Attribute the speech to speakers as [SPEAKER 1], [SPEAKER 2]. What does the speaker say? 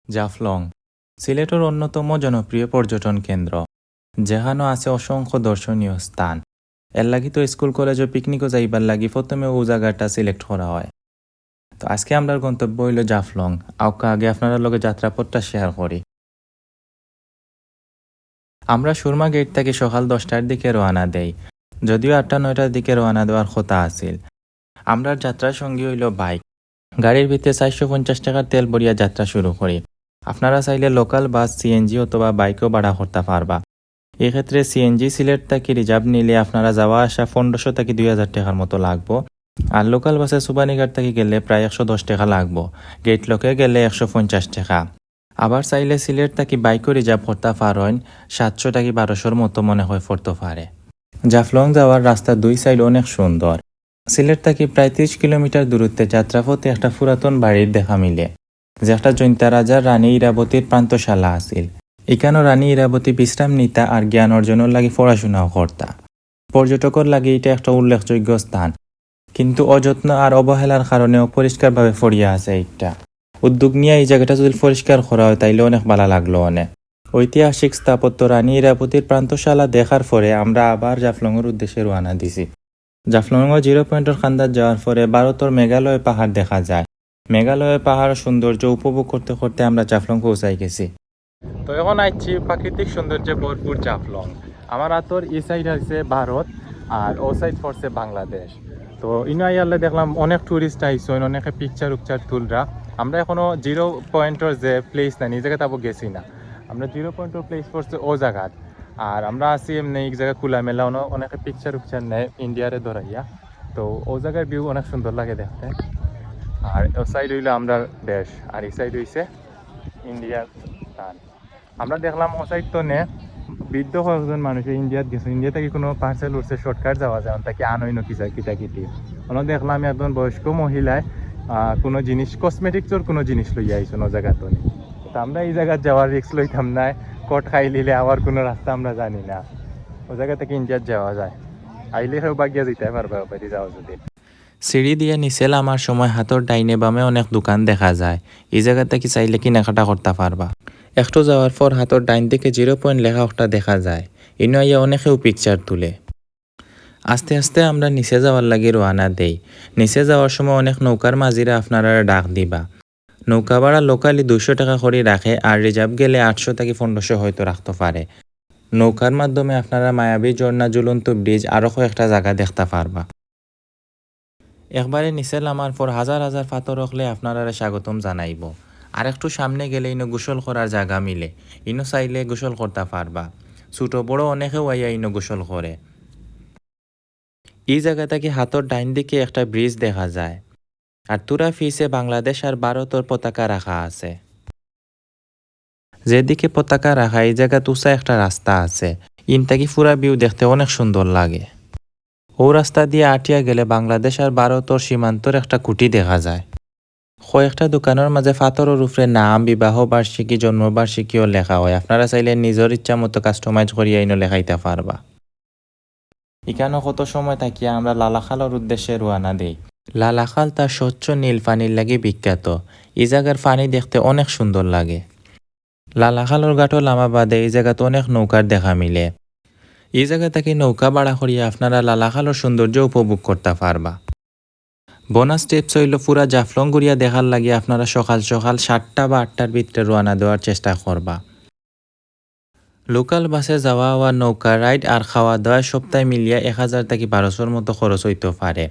[SPEAKER 1] জাফলং সিলেটের অন্যতম জনপ্রিয় পর্যটন কেন্দ্র, যেখানে আছে অসংখ্য দর্শনীয় স্থান। এর লাগি তো স্কুল কলেজ ও পিকনিকও যাইবার লাগি প্রথমে ও জায়গাটা সিলেক্ট করা হয়। তো আজকে আমরা গন্তব্য হইল জাফলং। আগে আপনারা লগে যাত্রাপথটা শেয়ার করি। আমরা সুরমা গেট থেকে সকাল 10টার দিকে রওনা দেই, যদিও 8টা-9টার দিকে রওনা দেওয়ার কথা আছিল। আমরা যাত্রার সঙ্গী হইল বাইক। গাড়ির ভিতরে 450 টাকার তেল ভরিয়া যাত্রা শুরু করি। আপনারা চাইলে লোকাল বাস, সিএনজি অথবা বাইকও ভাড়া করতে পারবা। এক্ষেত্রে সিএনজি সিলেট থেকে রিজার্ভ নিলে আপনারা যাওয়া আসা 1500 থেকে 2000 টাকার মতো লাগবো। আর লোকাল বাসে সুবানীঘাট থেকে গেলে প্রায় 110 টাকা লাগবো। গেট লকে গেলে 150 টাকা। আবার চাইলে সিলেট থেকে বাইকও রিজার্ভ করতে পারেন, 700 থেকে 1200 মতো মনে হয় পড়তে পারে। জাফলং যাওয়ার রাস্তা দুই সাইড অনেক সুন্দর। সিলেট থেকে প্রায় 30 কিলোমিটার দূরত্বে যাত্রাপথে একটা পুরাতন বাড়ির দেখা মিলে, যেটা জৈন্তা রাজার রানী ইরাবতীর প্রান্তশালা আছিল। এখানে রানী ইরাবতী বিশ্রাম নিতা আর জ্ঞান অর্জনের লাগি পড়াশোনাও করতা। পর্যটকের লাগে এটা একটা উল্লেখযোগ্য স্থান, কিন্তু অযত্ন আর অবহেলার কারণে অপরিষ্কারভাবে পড়িয়া আছে। একটা উদ্যোগ নিয়ে এই জায়গাটা যদি পরিষ্কার করা হয় তাইলে অনেক ভালো লাগলো। অনেক ঐতিহাসিক স্থাপত্য রানী ইরাবতীর প্রান্তশালা দেখার পরে আমরা আবার জাফলংয়ের উদ্দেশ্যে রওনা দিছি। জাফলংয়ের 0 পয়েন্টের খান্দার যাওয়ার পরে ভারতের মেঘালয় পাহাড় দেখা যায়। মেঘালয়ের পাহাড়ের সৌন্দর্য উপভোগ করতে করতে আমরা জাফলং পৌঁছাই গেছি। তো এখন আইছি প্রাকৃতিক সৌন্দর্যে ভরপুর জাফলং। আমার হাতর এই সাইড আছে ভারত আর ও সাইড পড়ছে বাংলাদেশ। তো ইনো আইয়ালে দেখলাম অনেক টুরিস্ট আইসন, অনেকে পিকচার উকচার তুলরা। আমরা এখনো 0 পয়েন্টের যে প্লেস না, এই জায়গাতে আবার গেছি না। আমরা 0 পয়েন্টের প্লেস পড়ছে ও জায়গাত। আর আমরা আছি এমনি এক জায়গায় খোলামেলা, অনেকে পিকচার উকচার নেয় ইন্ডিয়ারে ধরাইয়া। তো ও জায়গার ভিউ অনেক সুন্দর লাগে দেখতে। আর ও সাইড হইলো আমরা দেশ, আর এই সাইড হইছে ইন্ডিয়ার স্থান। আমরা দেখলাম ও সাইড তো নে বৃদ্ধ কয়েকজন মানুষ ইন্ডিয়াত গেছে। ইন্ডিয়া থেকে কোনো পার্সেল উঠছে, শর্টকাট যাওয়া যায়, তাকে আনইন কিটাকিটি। আমরা দেখলাম একজন বয়স্ক মহিলায় কোনো জিনিস, কসমেটিক্সর কোনো জিনিস লইয়া আইসুন ও জায়গা তো। আমরা এই জায়গায় যাওয়ার রিস্ক লইতাম না। কট খাই লিলে আবার কোনো রাস্তা আমরা জানি না। ও জায়গা থেকে ইন্ডিয়াত যাওয়া যায়, আইলে সৌভাগ্যা যেতে পারবে বাড়ি যাওয়া যদি। সিঁড়ি দিয়ে নিচে নামার সময় হাতর ডাইনে বামে অনেক দোকান দেখা যায়। এই জায়গা থেকে চাইলে কেনাকাটা করতে পারবা। একটু যাওয়ার পর হাতর ডাইন দিকে 0 পয়েন্ট লেখা একটা দেখা যায়। ইনো আইয়া অনেকেও পিকচার তুলে। আস্তে আস্তে আমরা নিচে যাওয়ার লাগি রওনা দেই। নিচে যাওয়ার সময় অনেক নৌকার মাঝিরা আপনারা ডাক দিবা। নৌকা ভাড়া লোকালি 200 টাকা করে রাখে, আর রিজার্ভ গেলে 800 থেকে 1500 হয়তো রাখতে পারে। নৌকার মাধ্যমে আপনারা মায়াবী ঝর্ণা, ঝুলন্ত ব্রিজ আরও কয়েকটা জায়গা দেখতে পারবা। একবারে নিচে নামার পর হাজার হাজার পাথর রাখলে আপনারা স্বাগতম জানাইব। আর একটু সামনে গেলে ইনো গোসল করার জায়গা মিলে, ইনো চাইলে গোসল করতে পারবা। ছোট বড় অনেকেও আইয়া ইনো গোসল করে। এই জায়গা থেকে হাতর ডাইন দিকে একটা ব্রিজ দেখা যায়, আর তুরা ফিসে বাংলাদেশ আর ভারতের পতাকা রাখা আছে। যেদিকে পতাকা রাখা এই জায়গা তুষা একটা রাস্তা আছে। ইন থেকে পুরা ভিউ দেখতে অনেক সুন্দর লাগে। ও রাস্তা দিয়ে আটিয়া গেলে বাংলাদেশ আর ভারতের সীমান্তর একটা কুটি দেখা যায়। কয়েকটা দোকানের মাঝে পাথরের উপরে নাম, বিবাহ বার্ষিকী, জন্মবার্ষিকীও লেখা হয়। আপনারা চাইলে নিজের ইচ্ছা মতো কাস্টমাইজ করিয়া ইনো লেখাইতে পারবা। এখানে কত সময় থাকিয়া আমরা লালাখালের উদ্দেশ্যে রওনা দেই। লালাখাল তার স্বচ্ছ নীল পানির লাগে বিখ্যাত। এই জায়গার পানি দেখতে অনেক সুন্দর লাগে। লালাখালের ঘাটও লামা বাদে এই জায়গাতে অনেক নৌকার দেখা মিলে। এই জায়গা থেকে নৌকা ভাড়া করিয়া আপনারা লালাখালের সৌন্দর্য উপভোগ করতে পারবা। বোনাস টিপস হইল পুরা জাফলং ঘুরিয়া দেখার লাগে আপনারা সকাল সকাল 7টা বা 8টার ভিতরে রওনা দেওয়ার চেষ্টা করবা। লোকাল বাসে যাওয়া নৌকা রাইড আর খাওয়া দাওয়া সপ্তাহে মিলিয়া 1000 থেকে 1200 মতো খরচ হইতে পারে।